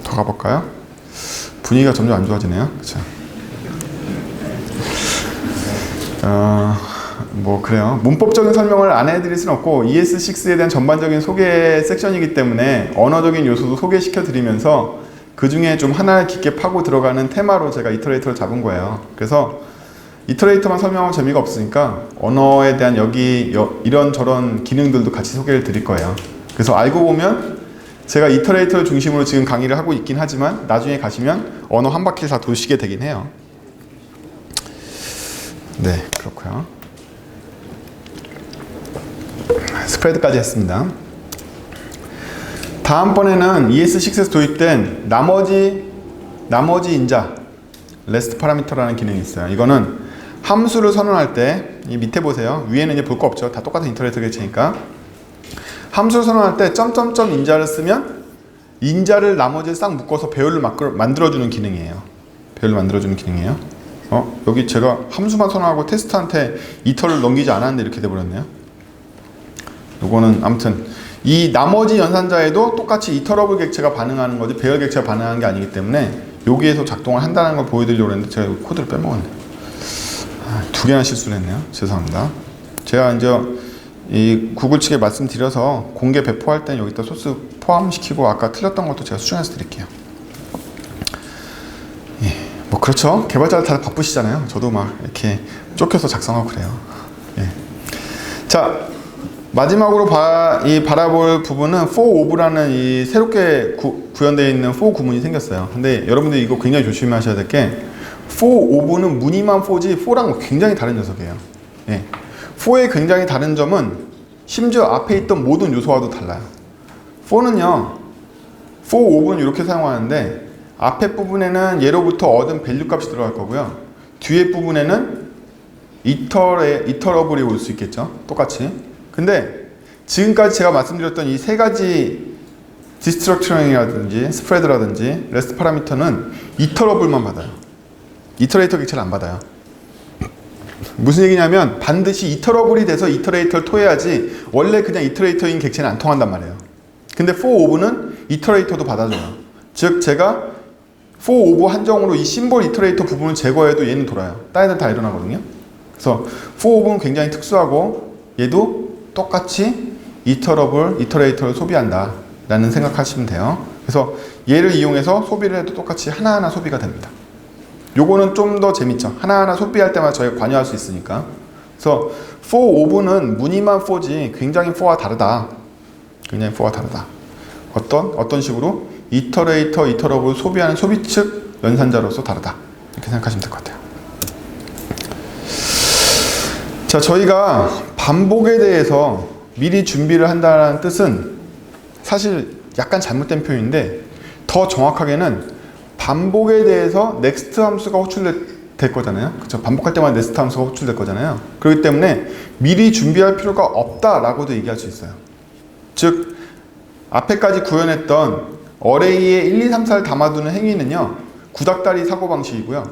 더 가볼까요? 분위기가 점점 안 좋아지네요. 그렇죠? 뭐 그래요. 문법적인 설명을 안 해드릴 수는 없고 ES6에 대한 전반적인 소개 섹션이기 때문에 언어적인 요소도 소개시켜 드리면서 그 중에 좀 하나 깊게 파고 들어가는 테마로 제가 이터레이터를 잡은 거예요. 그래서 이터레이터만 설명하면 재미가 없으니까 언어에 대한 이런저런 기능들도 같이 소개를 드릴 거예요. 그래서 알고 보면 제가 이터레이터를 중심으로 지금 강의를 하고 있긴 하지만 나중에 가시면 언어 한 바퀴 다 도시게 되긴 해요. 네, 그렇고요. 스프레드까지 했습니다. 다음번에는 ES6에서 도입된 나머지 인자 레스트 파라미터라는 기능이 있어요. 이거는 함수를 선언할 때 이 밑에 보세요. 위에는 이제 볼 거 없죠. 다 똑같은 이터레이터 객체니까. 함수를 선언할 때 점점점 인자를 쓰면 인자를 나머지에 싹 묶어서 배열을 만들어주는 기능이에요. 배열을 만들어주는 기능이에요. 여기 제가 함수만 선언하고 테스트한테 이터를 넘기지 않았는데 이렇게 돼버렸네요. 요거는 아무튼 이 나머지 연산자에도 똑같이 이터러블 객체가 반응하는 거지 배열 객체가 반응하는 게 아니기 때문에 여기에서 작동을 한다는 걸 보여드리려고 했는데 제가 코드를 빼먹었네요. 두 개나 실수를 했네요. 죄송합니다. 제가 이제 이 구글 측에 말씀드려서 공개 배포할 때는 여기다 소스 포함시키고 아까 틀렸던 것도 제가 수정해서 드릴게요. 예, 뭐 그렇죠. 개발자들 다들 바쁘시잖아요. 저도 막 이렇게 쫓겨서 작성하고 그래요. 예. 자, 마지막으로 바라볼 부분은 for of라는 이 새롭게 구현되어 있는 for 구문이 생겼어요. 근데 여러분들 이거 굉장히 조심하셔야 될 게 for of는 무늬만 for지 for랑 굉장히 다른 녀석이에요. 예. for의 굉장히 다른 점은 심지어 앞에 있던 모든 요소와도 달라요. for는요, for of는 이렇게 사용하는데 앞에 부분에는 예로부터 얻은 밸류 값이 들어갈 거고요. 뒤에 부분에는 이터러블이 올 수 있겠죠. 똑같이. 근데 지금까지 제가 말씀드렸던 이 세 가지 디스트럭처링이라든지 스프레드라든지 레스트 파라미터는 이터러블만 받아요. 이터레이터 객체를 안 받아요. 무슨 얘기냐면 반드시 이터러블이 돼서 이터레이터를 토해야지 원래 그냥 이터레이터인 객체는 안 통한단 말이에요. 근데 for of는 이터레이터도 받아줘요. 즉 제가 for of 한정으로 이 심볼 이터레이터 부분을 제거해도 얘는 돌아요. 딴 애들 다 일어나거든요. 그래서 for of는 굉장히 특수하고 얘도 똑같이 이터레이터를 소비한다 라는 생각하시면 돼요. 그래서 얘를 이용해서 소비를 해도 똑같이 하나하나 소비가 됩니다. 요거는 좀 더 재밌죠. 하나하나 소비할 때마다 저희가 관여할 수 있으니까. 그래서 for of는 무늬만 for지 굉장히 for와 다르다. 굉장히 for와 다르다. 어떤 식으로 이터러블 소비하는 소비 측 연산자로서 다르다. 이렇게 생각하시면 될 것 같아요. 자, 저희가 반복에 대해서 미리 준비를 한다는 뜻은 사실 약간 잘못된 표현인데 더 정확하게는 반복에 대해서 next 함수가 호출될 거잖아요. 그렇죠? 반복할 때마다 next 함수가 호출될 거잖아요. 그렇기 때문에 미리 준비할 필요가 없다라고도 얘기할 수 있어요. 즉 앞에까지 구현했던 어레이에 1, 2, 3, 4를 담아두는 행위는요, 구닥다리 사고방식이고요.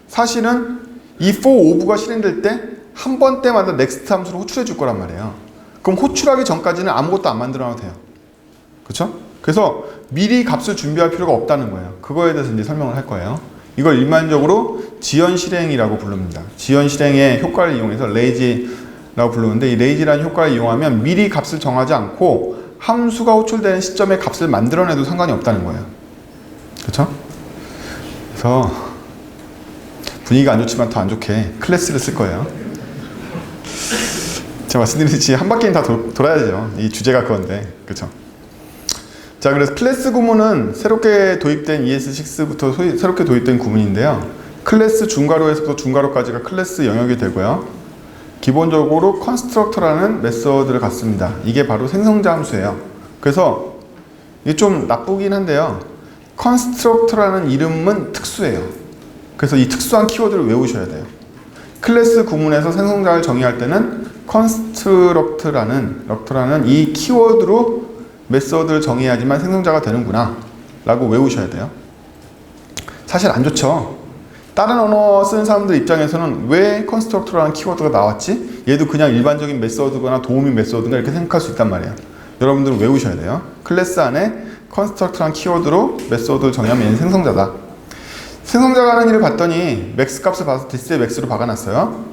사실은 이 for of가 실행될 때 한 번 때마다 next 함수를 호출해 줄 거란 말이에요. 그럼 호출하기 전까지는 아무것도 안 만들어놔도 돼요. 그렇죠? 그래서 미리 값을 준비할 필요가 없다는 거예요. 그거에 대해서 이제 설명을 할 거예요. 이걸 일반적으로 지연 실행이라고 부릅니다. 지연 실행의 효과를 이용해서 레이지라고 부르는데 이 레이지라는 효과를 이용하면 미리 값을 정하지 않고 함수가 호출되는 시점에 값을 만들어내도 상관이 없다는 거예요. 그렇죠? 그래서 분위기가 안 좋지만 더 안 좋게 클래스를 쓸 거예요. 제가 말씀드렸듯이 한 바퀴는 다 돌아야죠. 이 주제가 그건데. 그렇죠? 자, 그래서 클래스 구문은 새롭게 도입된 ES6부터 새롭게 도입된 구문인데요. 클래스 중괄호에서부터 중괄호까지가 클래스 영역이 되고요. 기본적으로 컨스트럭터라는 메서드를 갖습니다. 이게 바로 생성자 함수예요. 그래서 이게 좀 나쁘긴 한데요. 컨스트럭터라는 이름은 특수해요. 그래서 이 특수한 키워드를 외우셔야 돼요. 클래스 구문에서 생성자를 정의할 때는 construct라는 이 키워드로 메서드를 정의해야지만 생성자가 되는구나 라고 외우셔야 돼요. 사실 안 좋죠. 다른 언어 쓰는 사람들 입장에서는 왜 constructor라는 키워드가 나왔지? 얘도 그냥 일반적인 메서드거나 도우미 메서드인가 이렇게 생각할 수 있단 말이에요. 여러분들은 외우셔야 돼요. 클래스 안에 constructor라는 키워드로 메서드를 정의하면 얘는 생성자다. 생성자가 하는 일을 봤더니 max 값을 봐서 this의 max로 박아놨어요.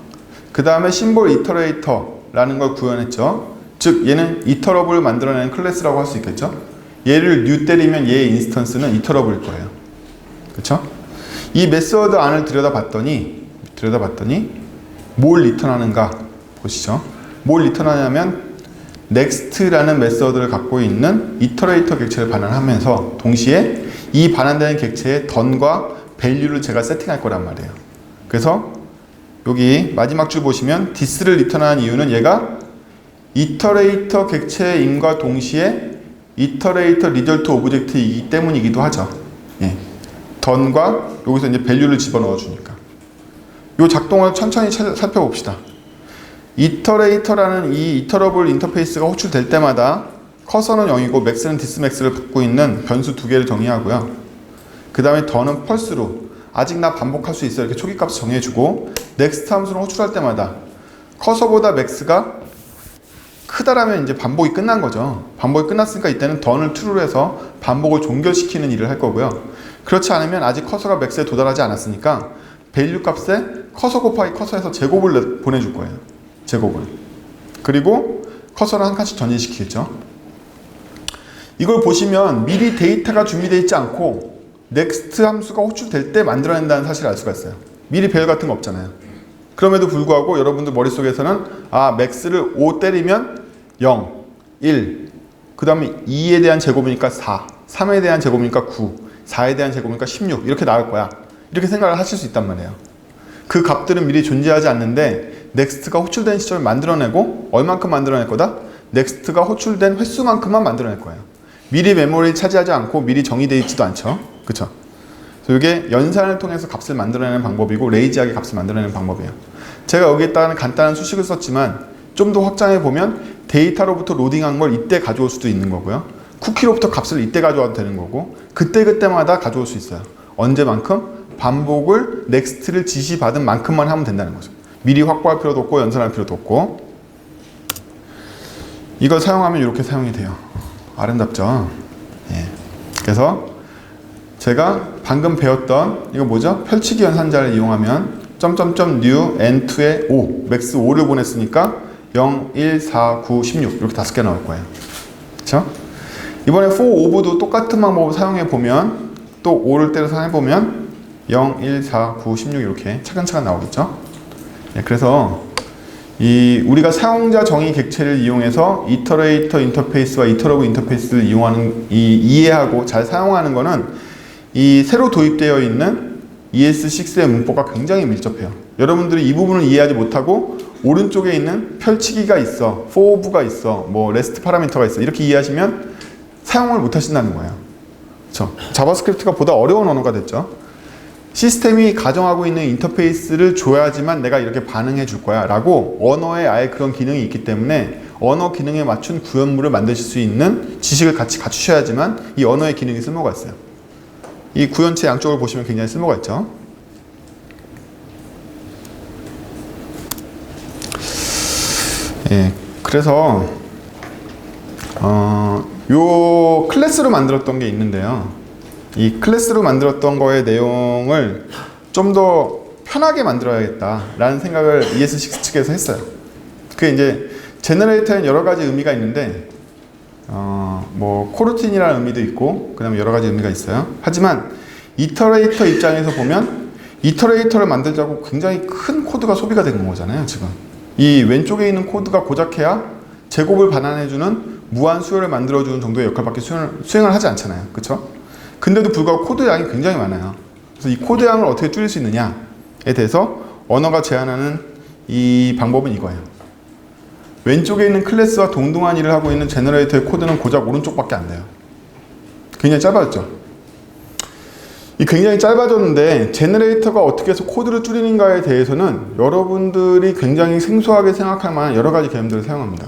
그 다음에 심볼 iterator라는 걸 구현했죠. 즉 얘는 이터러블을 만들어내는 클래스라고 할 수 있겠죠. 얘를 new 때리면 얘의 인스턴스는 이터러블일 거예요. 그렇죠? 이 메서드 안을 들여다봤더니 뭘 리턴하는가 보시죠. 뭘 리턴하냐면 next라는 메서드를 갖고 있는 iterator 객체를 반환하면서 동시에 이 반환되는 객체의 던과 value를 제가 세팅할 거란 말이에요. 그래서 여기 마지막 줄 보시면 this를 리턴하는 이유는 얘가 iterator 객체임과 동시에 iterator result object이기 때문이기도 하죠. 예. 던과 여기서 이제 value를 집어넣어 주니까. 이 작동을 천천히 살펴봅시다. iterator라는 이 iterable 인터페이스가 호출될 때마다 커서는 0이고 max는 thismax를 갖고 있는 변수 두 개를 정의하고요. 그 다음에 더는 펄스로 아직 나 반복할 수 있어 이렇게 초기값 정해주고 next 함수를 호출할 때마다 커서보다 max가 크다라면 이제 반복이 끝난 거죠. 반복이 끝났으니까 이때는 던을 true로 해서 반복을 종결시키는 일을 할 거고요. 그렇지 않으면 아직 커서가 max에 도달하지 않았으니까 value 값에 커서 곱하기 커서에서 제곱을 보내줄 거예요. 제곱을. 그리고 커서를 한 칸씩 전진시키겠죠. 이걸 보시면 미리 데이터가 준비되어 있지 않고 next 함수가 호출될 때 만들어낸다는 사실을 알 수가 있어요. 미리 배열 같은 거 없잖아요. 그럼에도 불구하고 여러분들 머릿속에서는 max를 5 때리면 0, 1, 그 다음에 2에 대한 제곱이니까 4, 3에 대한 제곱이니까 9, 4에 대한 제곱이니까 16 이렇게 나올 거야. 이렇게 생각을 하실 수 있단 말이에요. 그 값들은 미리 존재하지 않는데 next가 호출된 시점을 만들어내고 얼만큼 만들어낼 거다? next가 호출된 횟수만큼만 만들어낼 거예요. 미리 메모리를 차지하지 않고 미리 정의되어 있지도 않죠. 그쵸? 이게 연산을 통해서 값을 만들어내는 방법이고 레이지하게 값을 만들어내는 방법이에요. 제가 여기에다가는 간단한 수식을 썼지만 좀 더 확장해 보면 데이터로부터 로딩한 걸 이때 가져올 수도 있는 거고요. 쿠키로부터 값을 이때 가져와도 되는 거고 그때마다 가져올 수 있어요. 언제만큼? 반복을 next를 지시받은 만큼만 하면 된다는 거죠. 미리 확보할 필요도 없고 연산할 필요도 없고. 이걸 사용하면 이렇게 사용이 돼요. 아름답죠? 예. 그래서 제가 방금 배웠던 이거 뭐죠? 펼치기 연산자를 이용하면 new n2에 5 max 5를 보냈으니까 0, 1, 4, 9, 16 이렇게 5개 나올 거예요. 그렇죠? 이번에 for of도 똑같은 방법을 사용해 보면 또 5를 때려서 해보면 0, 1, 4, 9, 16 이렇게 차근차근 나오겠죠? 네, 그래서 우리가 사용자 정의 객체를 이용해서 이터레이터 인터페이스와 이터러브 인터페이스를 이해하고 잘 사용하는 거는 이 새로 도입되어 있는 ES6의 문법과 굉장히 밀접해요. 여러분들이 이 부분을 이해하지 못하고 오른쪽에 있는 펼치기가 있어, for가 있어, 뭐 REST 파라미터가 있어 이렇게 이해하시면 사용을 못 하신다는 거예요. 그렇죠? 자바스크립트가 보다 어려운 언어가 됐죠. 시스템이 가정하고 있는 인터페이스를 줘야지만 내가 이렇게 반응해 줄 거야 라고 언어에 아예 그런 기능이 있기 때문에 언어 기능에 맞춘 구현물을 만드실 수 있는 지식을 같이 갖추셔야지만 이 언어의 기능이 쓸모가 있어요. 이 구현체 양쪽을 보시면 굉장히 쓸모가 있죠. 예, 그래서 요 클래스로 만들었던 게 있는데요. 이 클래스로 만들었던 거의 내용을 좀 더 편하게 만들어야겠다라는 생각을 ES6 측에서 했어요. 그게 이제 제너레이터에는 여러 가지 의미가 있는데 뭐 코르틴이라는 의미도 있고 그 다음에 여러 가지 의미가 있어요. 하지만 이터레이터 입장에서 보면 이터레이터를 만들자고 굉장히 큰 코드가 소비가 되는 거잖아요. 지금 이 왼쪽에 있는 코드가 고작해야 제곱을 반환해주는 무한 수열을 만들어주는 정도의 역할밖에 수행을 하지 않잖아요. 그쵸? 근데도 불구하고 코드 양이 굉장히 많아요. 그래서 이 코드 양을 어떻게 줄일 수 있느냐에 대해서 언어가 제안하는 이 방법은 이거예요. 왼쪽에 있는 클래스와 동등한 일을 하고 있는 제너레이터의 코드는 고작 오른쪽밖에 안 돼요. 굉장히 짧아졌죠. 이 굉장히 짧아졌는데 제너레이터가 어떻게 해서 코드를 줄이는가에 대해서는 여러분들이 굉장히 생소하게 생각할 만한 여러 가지 개념들을 사용합니다.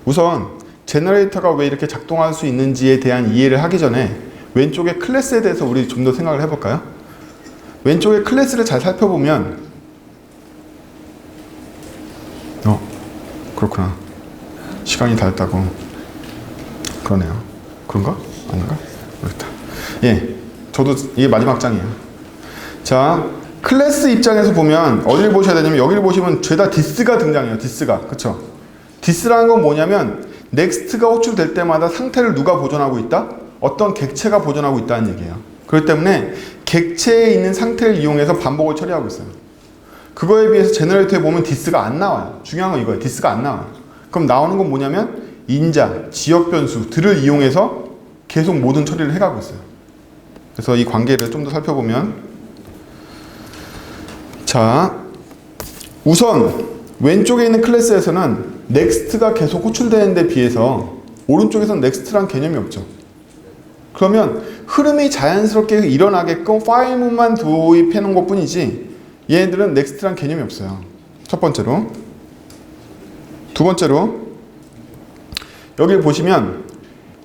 우선 제너레이터가 왜 이렇게 작동할 수 있는지에 대한 이해를 하기 전에 왼쪽의 클래스에 대해서 우리 좀 더 생각을 해볼까요? 왼쪽의 클래스를 잘 살펴보면 그렇구나. 시간이 다 됐다고. 그러네요. 그런가? 아닌가? 모르겠다. 예, 저도 이게 마지막 장이에요. 자, 클래스 입장에서 보면 어디를 보셔야 되냐면 여기를 보시면 죄다 디스가 등장해요. 디스가. 그쵸? 디스라는 건 뭐냐면 넥스트가 호출될 때마다 상태를 누가 보존하고 있다? 어떤 객체가 보존하고 있다는 얘기예요. 그렇기 때문에 객체에 있는 상태를 이용해서 반복을 처리하고 있어요. 그거에 비해서 제너레이터에 보면 디스가 안 나와요. 중요한 건 이거예요. 디스가 안 나와요. 그럼 나오는 건 뭐냐면 인자, 지역 변수들을 이용해서 계속 모든 처리를 해가고 있어요. 그래서 이 관계를 좀 더 살펴보면, 자, 우선 왼쪽에 있는 클래스에서는 넥스트가 계속 호출되는 데 비해서 오른쪽에서는 넥스트란 개념이 없죠. 그러면 흐름이 자연스럽게 일어나게끔 파일문만 도입해 놓은 것 뿐이지 얘네들은 넥스트란 개념이 없어요. 첫 번째로. 두 번째로 여기 보시면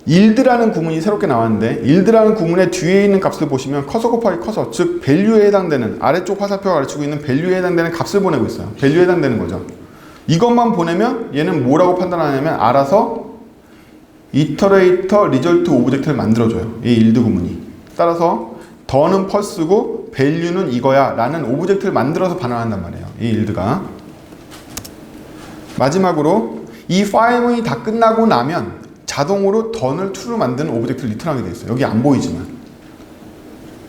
yield라는 구문이 새롭게 나왔는데 yield라는 구문의 뒤에 있는 값을 보시면 커서 곱하기 커서, 즉 밸류에 해당되는, 아래쪽 화살표가 가르치고 있는 밸류에 해당되는 값을 보내고 있어요. 밸류에 해당되는 거죠. 이것만 보내면 얘는 뭐라고 판단하냐면 알아서 이터레이터 리절트 오브젝트를 만들어줘요. 이 yield 구문이. 따라서 더는 펄스고 밸류는 이거야 라는 오브젝트를 만들어서 반환한단 말이에요. 이 yield가. 마지막으로 이 파일문이 다 끝나고 나면 자동으로 던을 true로 만드는 오브젝트를 리턴하게 되어 있어요. 여기 안 보이지만.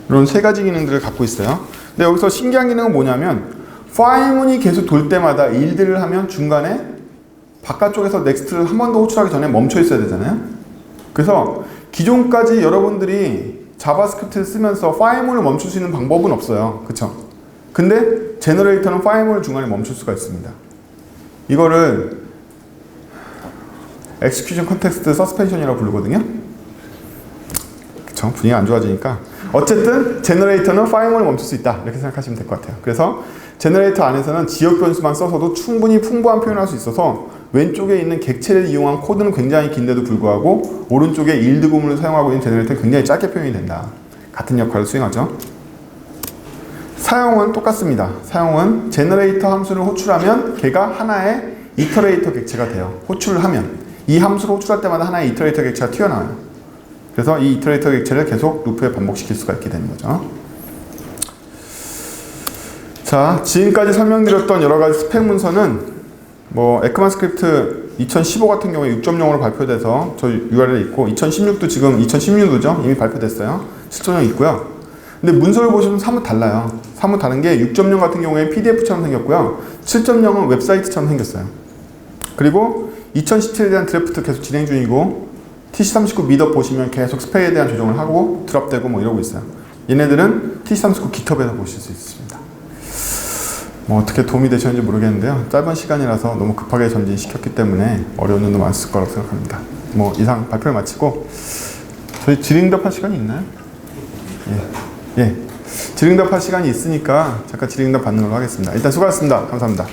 이런 세 가지 기능들을 갖고 있어요. 근데 여기서 신기한 기능은 뭐냐면 파일문이 계속 돌 때마다 yield를 하면 중간에 바깥쪽에서 넥스트를 한 번 더 호출하기 전에 멈춰 있어야 되잖아요. 그래서 기존까지 여러분들이 자바스크립트를 쓰면서 파일문을 멈출 수 있는 방법은 없어요. 그쵸? 근데 제너레이터는 파일문을 중간에 멈출 수가 있습니다. 이거를 execution context suspension이라고 부르거든요. 그쵸? 분위기가 안 좋아지니까. 어쨌든 제너레이터는 파일문을 멈출 수 있다. 이렇게 생각하시면 될 것 같아요. 그래서 제너레이터 안에서는 지역 변수만 써서도 충분히 풍부한 표현을 할 수 있어서 왼쪽에 있는 객체를 이용한 코드는 굉장히 긴데도 불구하고 오른쪽에 yield 구문을 사용하고 있는 제너레이터는 굉장히 짧게 표현이 된다. 같은 역할을 수행하죠. 사용은 똑같습니다. 사용은 제너레이터 함수를 호출하면 걔가 하나의 이터레이터 객체가 돼요. 호출을 하면 이 함수를 호출할 때마다 하나의 이터레이터 객체가 튀어나와요. 그래서 이 이터레이터 객체를 계속 루프에 반복시킬 수가 있게 되는 거죠. 자, 지금까지 설명드렸던 여러 가지 스펙 문서는 에크만스크립트 2015 같은 경우에 6.0으로 발표돼서 저 URL에 있고 2016도 지금 2016도죠? 이미 발표됐어요. 7.0 있고요. 근데 문서를 보시면 사뭇 달라요. 사뭇 다른 게 6.0 같은 경우에 PDF처럼 생겼고요. 7.0은 웹사이트처럼 생겼어요. 그리고 2017에 대한 드래프트 계속 진행 중이고 TC39 미덕 보시면 계속 스펙에 대한 조정을 하고 드랍되고 이러고 있어요. 얘네들은 TC39 GitHub에서 보실 수 있습니다. 어떻게 도움이 되셨는지 모르겠는데요. 짧은 시간이라서 너무 급하게 전진시켰기 때문에 어려운 점도 많았을 거라고 생각합니다. 이상 발표를 마치고 저희 질의응답 할 시간이 있나요? 예. 질의응답 할 시간이 있으니까 잠깐 질의응답 받는 걸로 하겠습니다. 일단 수고하셨습니다. 감사합니다.